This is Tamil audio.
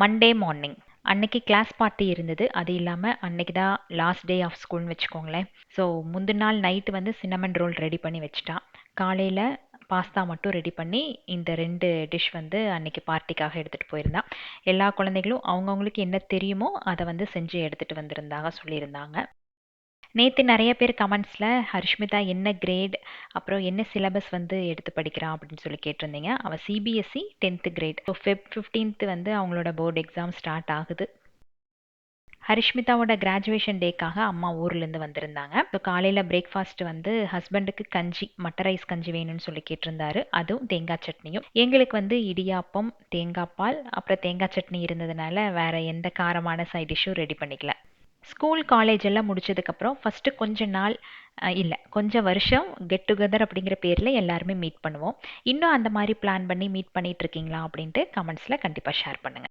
மண்டே மார்னிங் அன்னைக்கு கிளாஸ் பார்ட்டி இருந்தது. அது இல்லாமல் அன்னைக்கு தான் லாஸ்ட் டே ஆஃப் ஸ்கூல்னு வச்சுக்கோங்களேன். ஸோ முந்தின நாள் நைட்டு வந்து சின்னமன் ரோல் ரெடி பண்ணி வச்சுட்டா. காலையில் பாஸ்தா மட்டும் ரெடி பண்ணி இந்த 2 டிஷ் வந்து அன்னைக்கு பார்ட்டிக்காக எடுத்துகிட்டு போயிருந்தா. எல்லா குழந்தைகளும் அவங்கவுங்களுக்கு என்ன தெரியுமோ அதை வந்து செஞ்சு எடுத்துகிட்டு வந்திருந்தாங்க, சொல்லியிருந்தாங்க. நேற்று நிறைய பேர் கமெண்ட்ஸில் ஹர்ஷ்மிதா என்ன கிரேட், அப்புறம் என்ன சிலபஸ் வந்து எடுத்து படிக்கிறான் அப்படின்னு சொல்லி கேட்டிருந்தீங்க. அவள் CBSE 10th great. So Feb 15th வந்து அவங்களோட போர்டு எக்ஸாம் ஸ்டார்ட் ஆகுது. ஹரிஷ்மிதாவோட கிராஜுவேஷன் டேக்காக அம்மா ஊர்லேருந்து வந்திருந்தாங்க. ஸோ காலையில் பிரேக்ஃபாஸ்ட் வந்து ஹஸ்பண்டுக்கு கஞ்சி, மட்டர் ரைஸ் கஞ்சி வேணும்னு சொல்லி கேட்டிருந்தாரு. அதுவும் தேங்காய் சட்னியும். எங்களுக்கு வந்து இடியாப்பம், தேங்காய் பால், அப்புறம் தேங்காய் சட்னி இருந்ததுனால வேற எந்த காரமான சைட் டிஷ்ஷும் ரெடி பண்ணிக்கல. ஸ்கூல் காலேஜ் எல்லாம் முடிச்சதுக்கப்புறம் ஃபஸ்ட்டு கொஞ்ச நாள் இல்லை கொஞ்சம் வருஷம் கெட் டுகெதர் அப்படிங்கிற பேரில் எல்லாருமே மீட் பண்ணுவோம். இன்னும் அந்த மாதிரி பிளான் பண்ணி மீட் பண்ணிட்டு இருக்கீங்களா அப்படின்ட்டு கமெண்ட்ஸில் கண்டிப்பாக ஷேர் பண்ணுங்கள்.